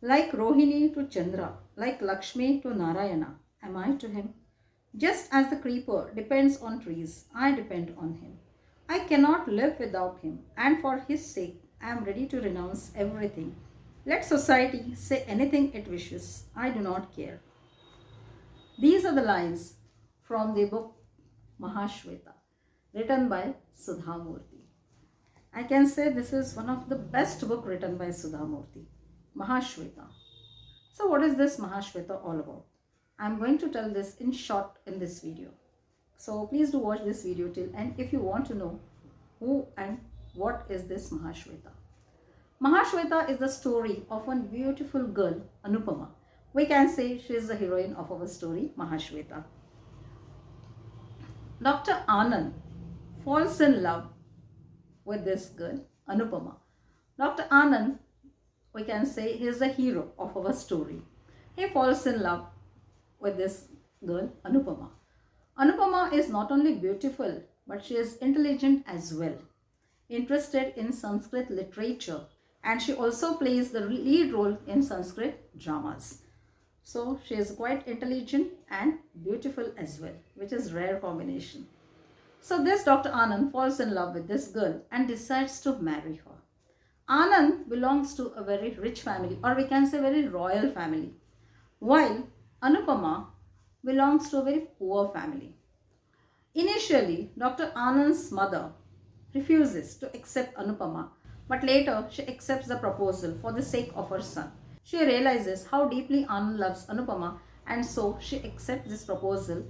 Like Rohini to Chandra, like Lakshmi to Narayana, am I to him? Just as the creeper depends on trees, I depend on him. I cannot live without him, and for his sake, I am ready to renounce everything. Let society say anything it wishes, I do not care. These are the lines from the book Mahashweta, written by Sudha Murty. I can say this is one of the best book written by Sudha Murty, Mahashweta. So what is this Mahashweta all about? I am going to tell this in short in this video. So please do watch this video till end if you want to know who and what is this Mahashweta. Mahashweta is the story of one beautiful girl, Anupama. We can say she is the heroine of our story, Mahashweta. Dr. Anand falls in love with this girl, Anupama. Dr. Anand, we can say, he is the hero of our story. He falls in love with this girl, Anupama. Anupama is not only beautiful, but she is intelligent as well, interested in Sanskrit literature, and she also plays the lead role in Sanskrit dramas. So she is quite intelligent and beautiful as well, which is rare combination. So this Dr. Anand falls in love with this girl and decides to marry her. Anand belongs to a very rich family, or we can say very royal family, while Anupama belongs to a very poor family. Initially, Dr. Anand's mother refuses to accept Anupama, but later she accepts the proposal for the sake of her son. She realizes how deeply Anand loves Anupama, and so she accepts this proposal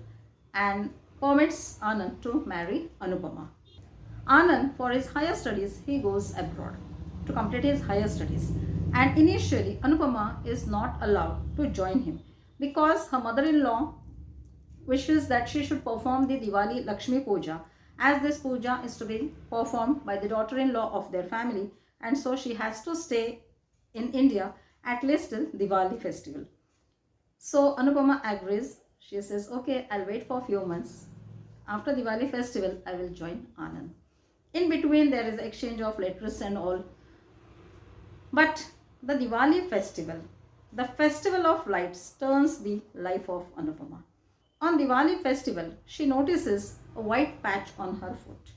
and permits Anand to marry Anupama. Anand, for his higher studies, he goes abroad to complete his higher studies. And initially, Anupama is not allowed to join him because her mother-in-law wishes that she should perform the Diwali Lakshmi Puja, as this puja is to be performed by the daughter-in-law of their family, and so she has to stay in India at least till Diwali festival. So Anupama agrees. She says, okay, I'll wait for a few months. After Diwali festival, I will join Anand. In between, there is exchange of letters and all. But the Diwali festival, the festival of lights, turns the life of Anupama. On Diwali festival, she notices a white patch on her foot.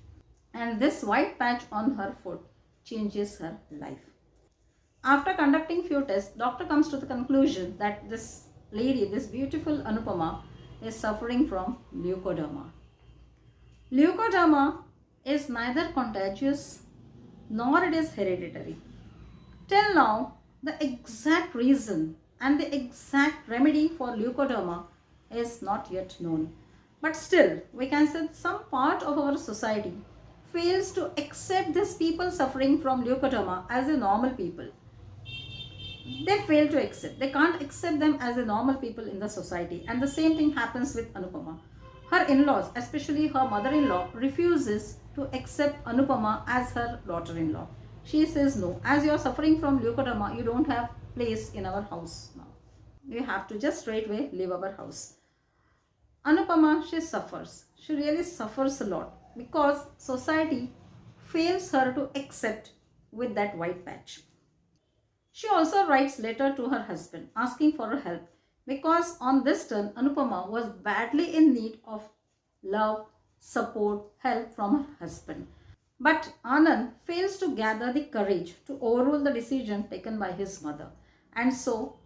And this white patch on her foot changes her life. After conducting few tests, doctor comes to the conclusion that this lady, this beautiful Anupama, is suffering from leukoderma. Leukoderma is neither contagious nor it is hereditary. Till now, the exact reason and the exact remedy for leukoderma is not yet known. But still, we can say some part of our society fails to accept these people suffering from leukoderma as a normal people. They fail to accept. They can't accept them as a normal people in the society. And the same thing happens with Anupama. Her in-laws, especially her mother-in-law, refuses to accept Anupama as her daughter-in-law. She says, no, as you are suffering from leukoderma, you don't have place in our house now. You have to just straightway leave our house. Anupama, she suffers. She really suffers a lot because society fails her to accept with that white patch. She also writes letter to her husband asking for her help because on this turn Anupama was badly in need of love, support, help from her husband. But Anand fails to gather the courage to overrule the decision taken by his mother, and so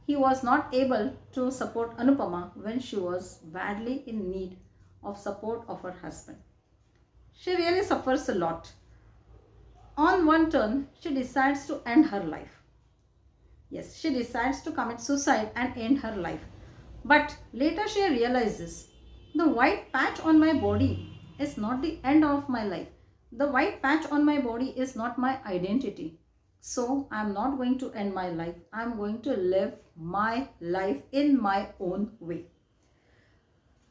he was not able to support Anupama when she was badly in need of support of her husband. She really suffers a lot. On one turn, she decides to end her life. Yes, she decides to commit suicide and end her life. But later she realizes the white patch on my body is not the end of my life. The white patch on my body is not my identity. So I am not going to end my life. I am going to live my life in my own way.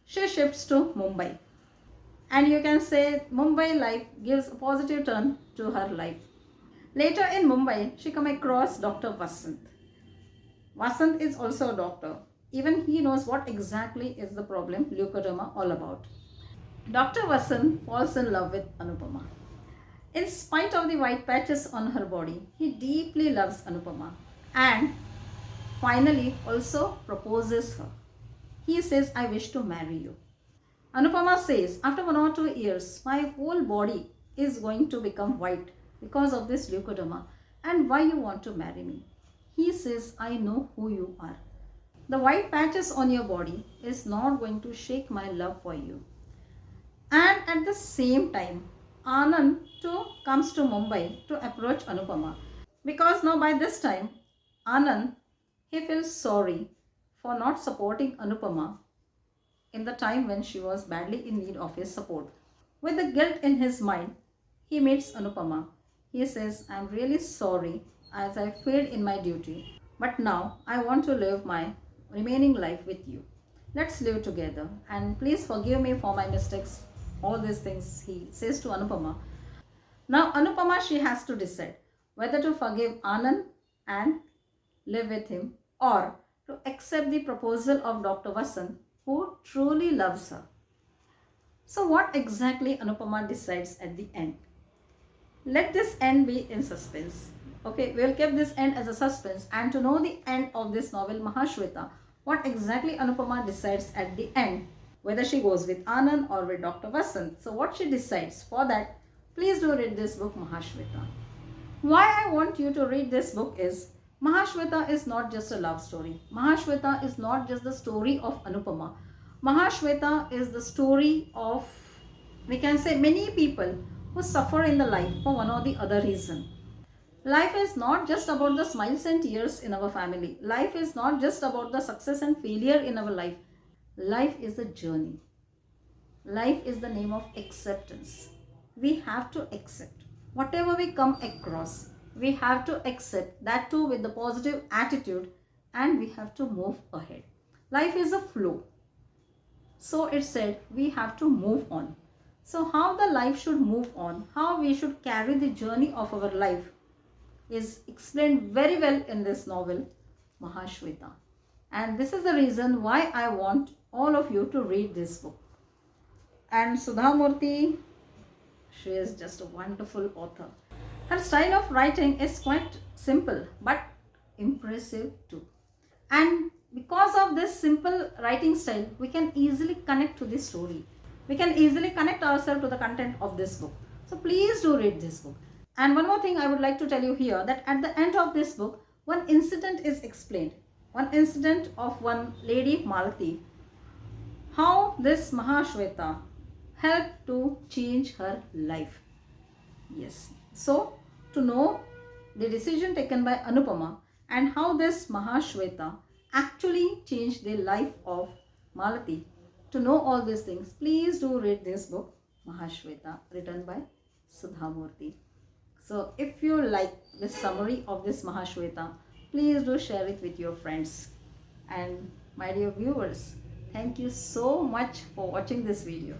She shifts to Mumbai. And you can say Mumbai life gives a positive turn to her life. Later in Mumbai, she come across Dr. Vasant. Vasant is also a doctor. Even he knows what exactly is the problem leukoderma all about. Dr. Vasant falls in love with Anupama. In spite of the white patches on her body, he deeply loves Anupama. and finally also proposes her. He says, I wish to marry you. Anupama says, after 1 or 2 years, my whole body is going to become white because of this leukoderma. And why you want to marry me? He says, I know who you are. The white patches on your body is not going to shake my love for you. And at the same time, Anand too comes to Mumbai to approach Anupama. Because now by this time, Anand, he feels sorry for not supporting Anupama in the time when she was badly in need of his support. With the guilt in his mind, he meets Anupama. He says, I am really sorry as I failed in my duty, but now I want to live my remaining life with you. Let's live together and please forgive me for my mistakes. All these things he says to Anupama. Now Anupama, she has to decide whether to forgive Anand and live with him or to accept the proposal of Dr. Vasant, who truly loves her. So what exactly Anupama decides at the end? Let this end be in suspense. Okay, we'll keep this end as a suspense, and to know the end of this novel Mahashweta, what exactly Anupama decides at the end, whether she goes with Anand or with Dr. Vasant. So what she decides, for that, please do read this book Mahashweta. Why I want you to read this book is, Mahashweta is not just a love story. Mahashweta is not just the story of Anupama. Mahashweta is the story of, we can say, many people who suffer in the life for one or the other reason. Life is not just about the smiles and tears in our family. Life is not just about the success and failure in our life. Life is a journey. Life is the name of acceptance. We have to accept whatever we come across. We have to accept that too with the positive attitude, and we have to move ahead. Life is a flow. So it said we have to move on. So how the life should move on, how we should carry the journey of our life is explained very well in this novel Mahashweta. And this is the reason why I want all of you to read this book. And Sudha Murty, she is just a wonderful author. Her style of writing is quite simple but impressive too. And because of this simple writing style, we can easily connect to the story. We can easily connect ourselves to the content of this book. So please do read this book. And one more thing I would like to tell you here, that at the end of this book, one incident is explained. One incident of one lady Malati. How this Mahashweta helped to change her life. Yes. So to know the decision taken by Anupama and how this Mahashweta actually changed the life of Malati. To know all these things, please do read this book Mahashweta, written by Sudha Murty. So if you like this summary of this Mahashweta, please do share it with your friends. And my dear viewers, thank you so much for watching this video.